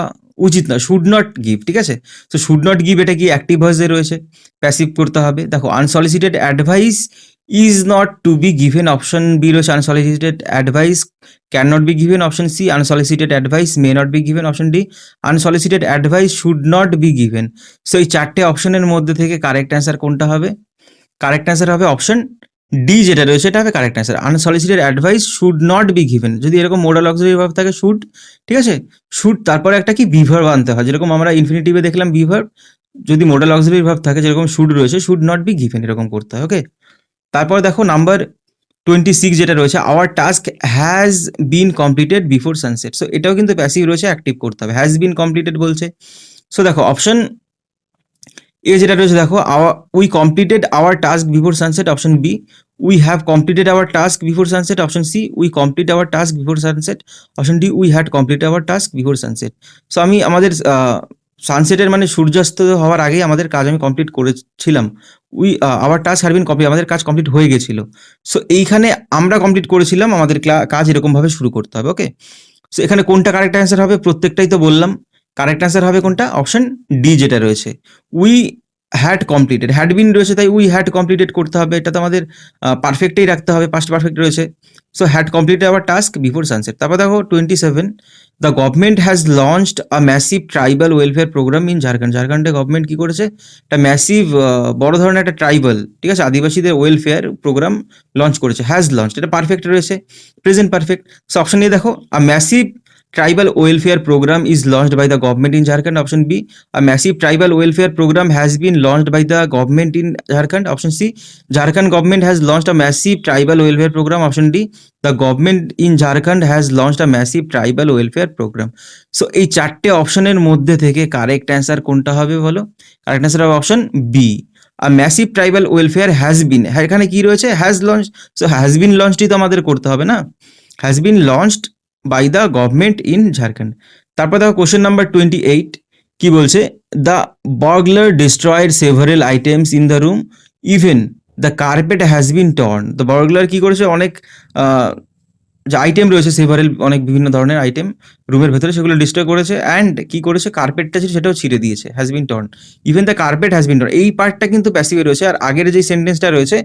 উচিত না, শুড নট গিভ, ঠিক আছে। তো শুড নট গিভ এটা কি অ্যাক্টিভ ভয়েসে রয়েছে, প্যাসিভ করতে হবে। দেখো unsolicited advice is not to be given, option B রয়েছে unsolicited advice can not be given, option C unsolicited advice may not be given, option D unsolicited advice should not be given. So এই চারটে অপশনের মধ্যে থেকে correct answer কোনটা হবে? Correct answer হবে option D, যেটা রয়েছে এটা হবে correct answer. Unsolicited advice should not be given, যদি এরকম মোডাল অক্সিলারি ভার্ব থাকে শুড, ঠিক আছে, শুড তারপরে একটা কি বিভার্ব আনতে হয়, যেরকম আমরা ইনফিনিটিভে দেখলাম বিভার্ব, যদি মোডাল অক্সিলারি ভার্ব থাকে যেরকম শুড রয়েছে শুড নট বি গিভেন এরকম করতে হয়। ওকে, তারপর দেখো নাম্বার 26 যেটা রয়েছে, our task has been completed before sunset. So এটাও কিন্তু প্যাসিভ রয়েছে, অ্যাক্টিভ করতে হবে, হ্যাজ বিন কমপ্লিটেড বলছে। সো দেখো অপশন এ যেটা রয়েছে, দেখো we completed our task before sunset, option B we have completed our task before sunset, option C we complete our task before sunset, option D we had complete our task before sunset. So আমি আমাদের সানসেটের মানে সূর্যাস্ত হওয়ার আগেই আমাদের কাজ আমি complete করেছিলাম। We hour task had been complete, আমাদের কাজ কমপ্লিট হয়ে গেছিল। সো এইখানে আমরা কমপ্লিট করেছিলাম, আমাদের কাজ এরকমভাবে শুরু করতে হবে। ওকে, সো এখানে কোনটা কারেক্ট অ্যান্সার হবে? প্রত্যেকটাই তো বললাম। কারেক্ট অ্যান্সার হবে কোনটা? অপশন ডি যেটা রয়েছে, we had completed, had been রয়েছে তাই উই হ্যাড কমপ্লিটেড করতে হবে, এটা তো আমাদের পারফেক্টেই রাখতে হবে, পাস্ট পারফেক্ট রয়েছে। So had completed our task before sunset. তারপর দেখো 27, the government has launched a massive tribal welfare programme in Jharkhand. ঝাড়খণ্ডে গভর্নমেন্ট কি করেছে? একটা ম্যাসিভ বড় ধরনের একটা ট্রাইবাল, ঠিক আছে, আদিবাসীদের ওয়েলফেয়ার প্রোগ্রাম লঞ্চ করেছে, হ্যাজ লঞ্চড, এটা পারফেক্ট রয়েছে, প্রেজেন্ট পারফেক্ট। সো অপশন নিয়ে দেখো, আ massive tribal welfare program is launched by the government in Jharkhand, option B a massive tribal welfare program has been launched by the government in Jharkhand, option C Jharkhand government has launched a massive tribal welfare program, option D the government in Jharkhand has launched a massive tribal welfare program. So এই চারটে অপশনের মধ্যে থেকে correct answer কোনটা হবে বলো? Correct answer হবে option B, a massive tribal welfare has been. এখানে কি রয়েছে? Has launch, so has been লঞ্চই তো আমাদের করতে হবে না, has been launched by the government in Jharkhand. তারপর দেখো কোশ্চেন নাম্বার 28 কি বলছে, the burglar destroyed several items in the room even the carpet has been torn. The burglar কি করেছে? অনেক যে আইটেম রয়েছে সেভারেল, অনেক বিভিন্ন ধরনের আইটেম রুমের ভেতরে, সেগুলো ডিস্ট্রয় করেছে, অ্যান্ড কি করেছে? কার্পেটটা ছিল সেটাও ছিঁড়ে দিয়েছে, has been torn even the carpet has been torn. এই পার্টটা কিন্তু প্যাসিভে রয়েছে, আর আগের যে সেন্টেন্সটা রয়েছে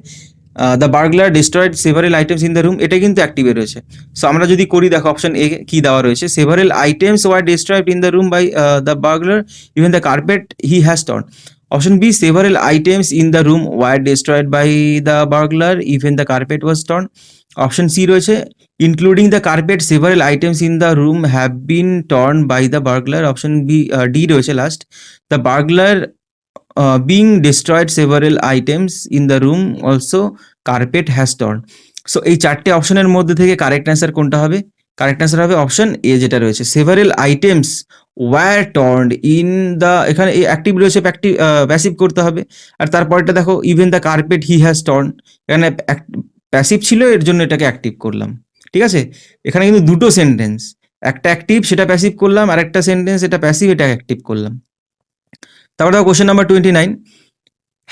the burglar destroyed several items in the room, এটা কিন্তু অ্যাক্টিভে রয়েছে। সো আমরা যদি করি, দেখো অপশন এ কি দেওয়া রয়েছে, several items were destroyed in the room by the burglar even the carpet he has torn, option B several items in the room were destroyed by the burglar even the carpet was torn, option C রয়েছে including the carpet several items in the room have been torn by the burglar, option B D রয়েছে last, the burglar being destroyed several items in the room also carpet has torn. So এই চারটে অপশনের মধ্যে থেকে correct answer কোনটা হবে? Correct answer হবে option A যেটা রয়েছে, several items were torned in the, এখানে এই অ্যাক্টিভ রয়েছে, প্যাসিভ করতে হবে। আর তারপরটা দেখো, even the carpet he has torn, এখানে প্যাসিভ ছিল, এর জন্য এটাকে অ্যাক্টিভ করলাম, ঠিক আছে। এখানে কিন্তু দুটো সেন্টেন্স, একটা অ্যাক্টিভ সেটা প্যাসিভ করলাম, আর একটা সেন্টেন্স এটা প্যাসিভ এটা অ্যাক্টিভ করলাম। তারপর দেখো question number 29,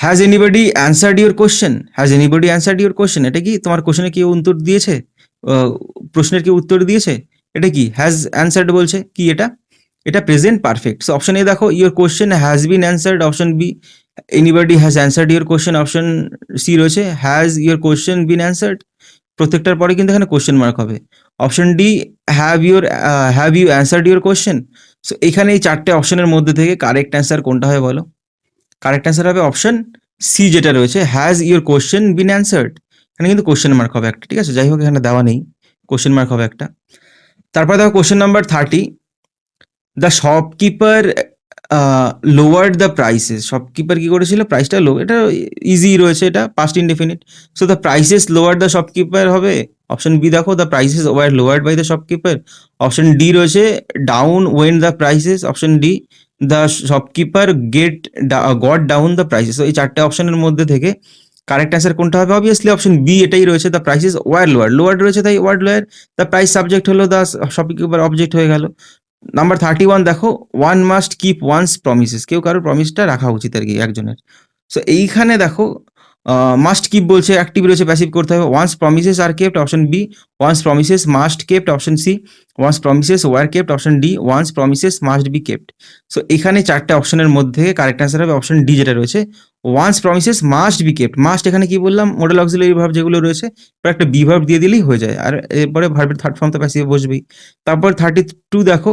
has anybody answered your question, has anybody answered your question, এটা কি তোমার কোশ্চেনে কেউ উত্তর দিয়েছে? প্রশ্নের কেউ উত্তর দিয়েছে? এটা কি হ্যাজ অ্যান্সার্ড বলছে, কি এটা? এটা present perfect. So option A দেখো, your question has been answered, option B anybody has answered your question, option C রয়েছে has your question been answered, প্রত্যেকটার পরে কিন্তু এখানে কোশ্চেন মার্ক হবে, option D have you answered your question. So এখানে এই চারটে অপশনের মধ্যে থেকে কারেক্ট অ্যান্সার কোনটা হবে বলো? কারেক্ট অ্যান্সার হবে অপশন সি যেটা রয়েছে, has your question been answered. এখানে কিন্তু কোশ্চেন মার্ক হবে একটা, ঠিক আছে, যাই হোক এখানে দেওয়া নেই, কোশ্চেন মার্ক হবে একটা। তারপর দেখো question number 30, the shopkeeper lowered the prices. Shopkeeper কি করেছিল? প্রাইসটা লো, এটা ইজি রয়েছে, এটা past indefinite. So the prices lowered the shopkeeper হবে অপশন বি দেখো the prices were lowered by the shopkeeper, option D রয়েছে down when the prices, option D the shopkeeper got down the prices. তো এই চারটে অপশনের মধ্যে থেকে correct answer কোনটা হবে? অবভিয়াসলি অপশন বি এটাই রয়েছে, দ্য প্রাইসেস ওয়ার লোয়ার্ড রয়েছে তাই word lower, the price subject হলো, দ্য শপকিপার অবজেক্ট হয়ে গেল। নাম্বার 31 দেখো, one must keep one's promises, কেউ কারোর প্রমিসটা রাখা উচিত আর কি একজনের। সো এইখানে দেখো মাস্ট কিপ বলছে, অ্যাক্টিভ রয়েছে, প্যাসিভ করতে হবে। One's promises are kept, option B. One's promises must kept, option C. One's promises were kept, option D. One's promises must be kept. So এখানে চারটে অপশনের মধ্যে কারেক্ট অ্যান্সার হবে অপশন ডি যেটা রয়েছে, one's promises must be kept. Must এখানে কি বললাম, মডেল অক্সিলারি ভার্ব যেগুলো রয়েছে একটা বি ভার্ব দিয়ে দিলেই হয়ে যায়, আর এরপরে ভার্বের থার্ড ফর্ম তো প্যাসিভে বসবেই। তারপর 32 দেখো,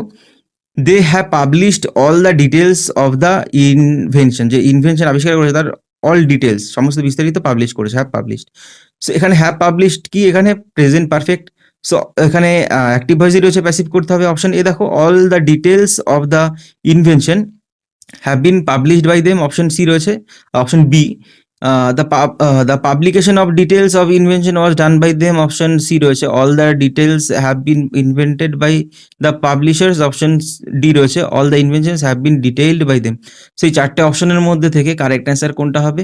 they have published all the details of the invention, যে ইনভেনশন আবিষ্কার করেছে তার অল ডিটেলস সমস্ত বিস্তারিত পাবলিশ করেছে, হ্যাভ পাবলিশড। সো এখানে হ্যাভ পাবলিশড কি, এখানে প্রেজেন্ট পারফেক্ট। সো এখানে অ্যাক্টিভ ভয়েসই রয়েছে, প্যাসিভ করতে হবে। অপশন এ দেখো, all the details of the invention have been published by them, option C রয়েছে। Option B, the publication of details of invention was done by them, option C রয়েছে। all the details have been invented by the publishers, option D রয়েছে। all the inventions have been detailed by them। সেই চারটে অপশনের মধ্যে থেকে correct answer কোনটা হবে?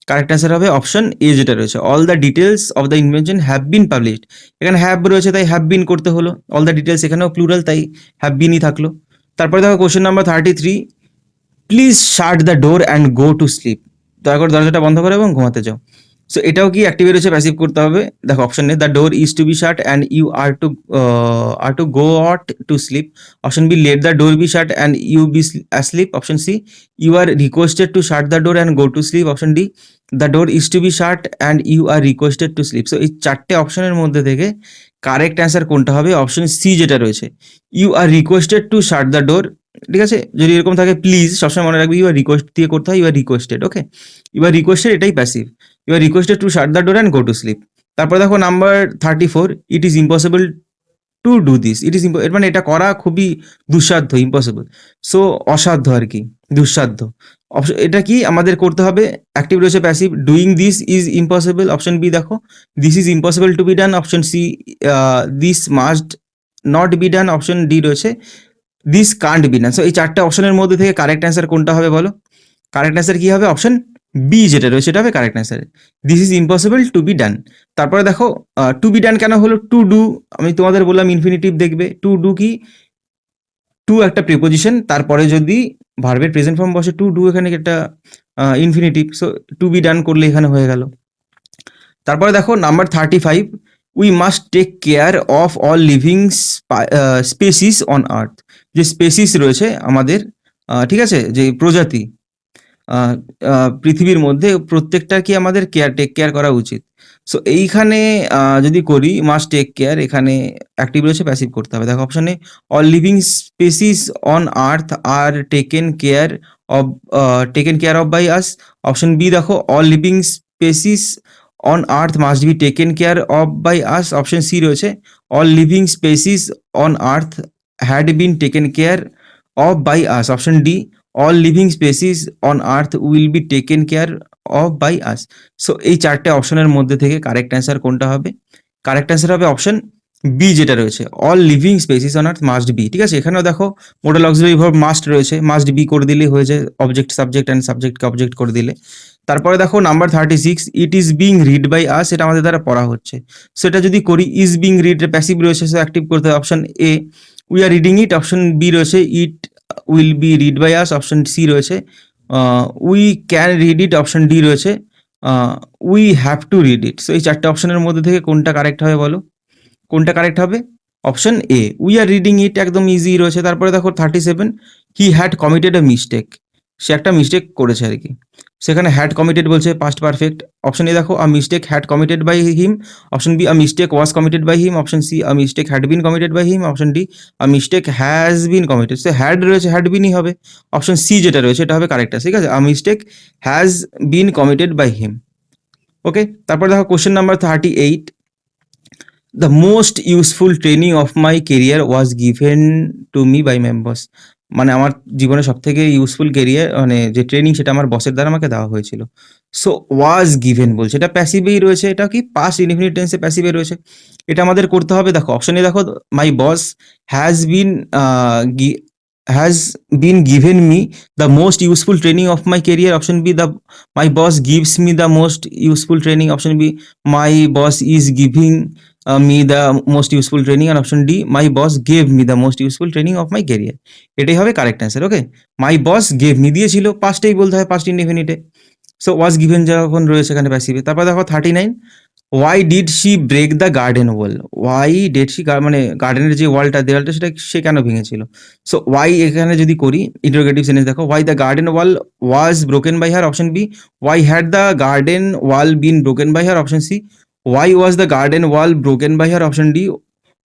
Correct answer হবে অপশন এ যেটা রয়েছে, all the details of the invention have been published। এখানে হ্যাভ রয়েছে তাই হ্যাভ বিন করতে হলো, all the details এখানেও প্লুরাল তাই হ্যাভ বিনই থাকলো। তারপরে দেখো question number 33, please shut the door and go to slip, দয়া করে দরজাটা বন্ধ করো এবং ঘুমাতে যাও। সো এটাও কি অ্যাক্টিভে রয়েছে, প্যাসিভ করতে হবে। দেখো অপশন নেই, the door is to be shut and you are to go out to sleep, option B let the door be shut and you be asleep, option C you are requested to shut the door and go to sleep, option D the door is to be shut and you are requested to sleep. So এই চারটে অপশনের মধ্যে থেকে correct answer কোনটা হবে? Option C যেটা রয়েছে, you are requested to shut the door. ঠিক আছে, যদি এরকম থাকে প্লিজ সবসময় মনে রাখবে ইউ আর রিকোয়েস্ট দিয়ে করতে হয়, you are requested. Okay, you are requested এটাই passive, you are requested to shut the door and go to sleep. তারপর দেখো number 34, it is impossible to do this, it is এর মানে এটা করা খুবই দুঃসাধ্য, ইম্পসিবল। সো অসাধ্য আর কি, দুঃসাধ্য। এটা কি আমাদের করতে হবে? অ্যাক্টিভ রয়েছে, passive, doing this is impossible, option B দেখো, this is impossible to be done, option C this must not be done, option D রয়েছে this can't be done. So এই চারটে অপশনের মধ্যে থেকে কারেক্ট অ্যান্সার কোনটা হবে বলো? কারেক্ট অ্যান্সার কি হবে? অপশন বি যেটা রয়েছে সেটা হবে correct answer, this is impossible to be ডান। তারপরে দেখো টু বি ডান কেন হলো? টু ডু, আমি তোমাদের বললাম ইনফিনিটিভ দেখবে, টু ডু কি, টু একটা প্রিপোজিশন, তারপরে যদি ভার্বের প্রেজেন্ট ফর্ম বসে টু ডু, এখানে একটা infinitive, so to be done করলে এখানে হয়ে গেল। তারপরে দেখো number 35, we must take care of all living species on earth, যে স্পেসিস রয়েছে আমাদের, ঠিক আছে, যে প্রজাতি পৃথিবীর মধ্যে প্রত্যেকটা কি আমাদের টেক কেয়ার করা উচিত। সো এইখানে যদি করি মাস্ট টেক কেয়ার, এখানে অ্যাক্টিভ রয়েছে, প্যাসিভ করতে হবে। দেখো অপশনে all living species on earth are taken care of by us, option B দেখো all living species on earth must be taken care of by us, option C রয়েছে all living species on earth had been taken care of by us, option D all living species on earth will be taken care of by us. So এই চারটে অপশনের মধ্যে থেকে correct answer কোনটা হবে? Correct answer হবে option B যেটা রয়েছে, all living species on earth must be. ঠিক আছে, এখানেও দেখো মডেল অক্সিলারি ভার্ব মাস্ট রয়েছে, মাস্ট বি করে দিলেই হয়ে যায়, অবজেক্ট সাবজেক্ট অ্যান্ড সাবজেক্টকে অবজেক্ট করে দিলে। তারপরে দেখো number 36, it is being read by us, এটা আমাদের দ্বারা পড়া হচ্ছে। সেটা যদি করি, ইজ বিং রিড প্যাসিভ রয়েছে, সো অ্যাক্টিভ করতে হবে option A, we are reading it, option B রয়েছে it will be read by us, option C রয়েছে we can read it, option D রয়েছে we have to read it. So এই চারটে অপশনের মধ্যে থেকে কোনটা কারেক্ট হবে বলো? কোনটা কারেক্ট হবে? Option A, we are reading it, একদম ইজি রয়েছে। তারপরে দেখো 37, he had committed a mistake, সে একটা মিস্টেক করেছে আর কি, সেখানে হ্যাড কমিটেড বলছে পাস্ট পারফেক্ট। অপশন এ দেখো a mistake had committed by him, option B a mistake was committed by him, option C a mistake had been committed by him, option D a mistake has been committed. So had রয়েছে, had বিনই হবে, option C যেটা রয়েছে এটা হবে correct. ঠিক আছে, a mistake has been committed by him. Okay, তারপর দেখো question number 38, the most useful training of my career was given to me by my boss, মানে আমার জীবনে সবথেকে ইউজফুল কেরিয়ার মানে যে ট্রেনিং সেটা আমার বসের দ্বারা আমাকে দেওয়া হয়েছিল। সো ওয়াজ গিভেন বলছে, এটা প্যাসিভেই রয়েছে, এটা কি পাস্ট ইনডিফিনিট টেন্সে প্যাসিভে রয়েছে। এটা আমাদের করতে হবে, দেখো অপশনে দেখো, my boss has been has been given me the most useful training of my career, option B the my boss gives me the most useful training, option B my boss is giving me the most useful training, and option D, my boss gave me the most useful training of my career. এটাই হবে correct answer. Okay, my boss gave me দিয়েছিল, পাস্টেই বলতে হয়, past ইনডিফিনিটে। So was given যখন রয়েছে এখানে প্যাসিভে। তারপর দেখো 39, why did she break the garden wall, why did she মানে গার্ডেনের যে ওয়ালটা, দেওয়ালটা, সেটা সে কেন ভেঙেছিল। সো ওয়াই এখানে যদি করি ইন্টারোগেটিভ সেন্টেন্স, দেখো why the garden wall was broken by her, option B why had the garden wall been broken by her, option C why was the garden wall broken by her, option D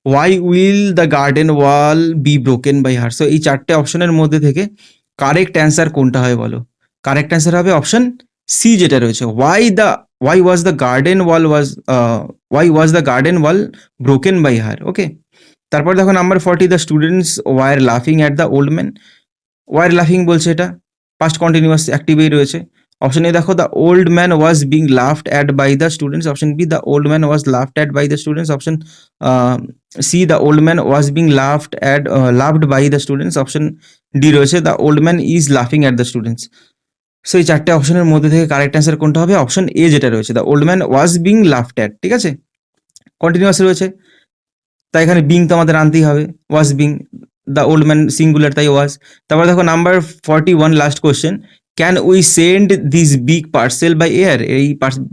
why will the garden wall be broken by her. So এই চারটে অপশনের মধ্যে থেকে correct answer কোনটা হয় বলো? Correct answer হবে option C যেটা রয়েছে, Y was the garden wall broken by হার। ওকে, তারপর দেখো নাম্বার 40, দ্য স্টুডেন্টস ওয়ার লাফিং at the old man, war লাফিং বলছে, এটা পাস্ট কন্টিনিউয়াস অ্যাক্টিভেই রয়েছে। অপশন এ দেখো, the old man was being laughed at by the students, option B the old man was laughed at by the students, option C the old man was being laughed by the students, option D রয়েছে the old man is লাফিং at the students. So এই চারটে অপশনের মধ্যে থেকে correct answer কোনটা হবে? Option A যেটা রয়েছে, the old man was being laughed at. ঠিক আছে, কন্টিনিউয়াস রয়েছে, তাই এখানে বিং তো আমাদের আনতেই হবে, was being, the old man singular, তাই ওয়াজ। তারপর দেখো number 41, last question, can we send this big parcel by air, এই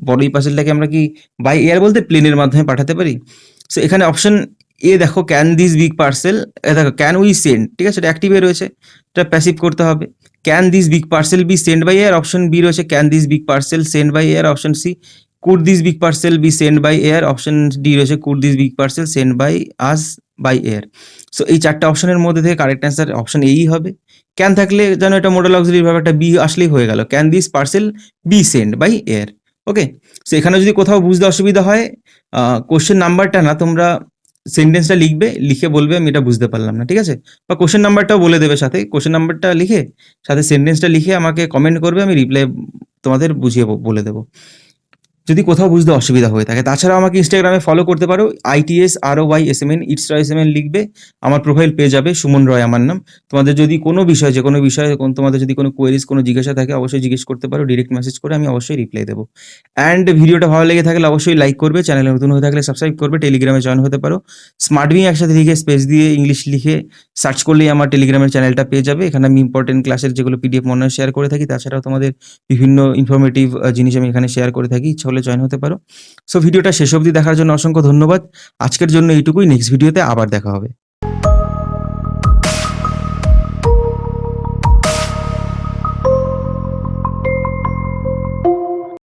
বড় এই পার্সেলটাকে আমরা কি বাই এয়ার বলতে প্লেনের মাধ্যমে পাঠাতে পারি? সো এখানে অপশন এ দেখো, ক্যান দিস বিগ পার্সেল, দেখো ক্যান উই সেন্ড, ঠিক আছে, এটা অ্যাক্টিভে রয়েছে, এটা প্যাসিভ করতে হবে। Can this big parcel be send by air, option B রয়েছে can this big parcel send by air, option C could this big parcel be send by air, option D রয়েছে could this big parcel send by us by air. So এই চারটে অপশনের মধ্যে থেকে correct answer option এই হবে। Can থাকলে যেন এটা মোডাল অক্সিলারি ভার্ব, একটা বি আসলেই হয়ে গেল, can this parcel be send by air. Okay, so এখানে যদি কোথাও বুঝতে অসুবিধা হয়, কোশ্চেন নাম্বারটা না, তোমরা সেন্টেন্সটা লিখবে, লিখে বলবে আমি এটা বুঝতে পারলাম না, ঠিক আছে, বা কোশ্চেন নাম্বারটাও বলে দেবে সাথে, কোশ্চেন নাম্বারটা লিখে সাথে সেন্টেন্সটা লিখে আমাকে কমেন্ট করবে, আমি রিপ্লাই তোমাদের বুঝিয়ে বলে দেবো যদি কোথাও বুঝতে অসুবিধা হয়ে থাকে। তাছাড়াও আমাকে ইনস্টাগ্রামে ফলো করতে পারো, ITSROYSMN, ইটস রয় SMN লিখবে, আমার প্রোফাইল পেয়ে যাবে, সুমন রয় আমার নাম। তোমাদের যদি কোনো বিষয়, যে কোনো বিষয়ে তোমাদের যদি কোনো কোয়েরিজ, কোনো জিজ্ঞাসা থাকে, অবশ্যই জিজ্ঞেস করতে পারো, ডিরেক্ট মেসেজ করে আমি অবশ্যই রিপ্লাই দেবো। অ্যান্ড ভিডিওটা ভালো লেগে থাকলে অবশ্যই লাইক করবে, চ্যানেলে নতুন হয়ে থাকলে সাবস্ক্রাইব করবে, টেলিগ্রামে জয়েন হতে পারো, স্মার্ট বিং একসাথে লিখে স্পেস দিয়ে ইংলিশ লিখে সার্চ করলেই আমার টেলিগ্রামের চ্যানেলটা পেয়ে যাবে। এখানে আমি ইম্পর্টেন্ট ক্লাসের যেগুলো PDF মনে হয় শেয়ার করে থাকি, তাছাড়াও তোমাদের বিভিন্ন ইনফরমেটিভ জিনিস আমি এখানে শেয়ার করে থাকি, ইচ্ছা হলে জয়েন হতে পারো। সো ভিডিওটা শেষ অবধি দেখার জন্য অসংখ্য ধন্যবাদ। আজকের জন্য এইটুকুই, নেক্সট ভিডিওতে আবার দেখা হবে।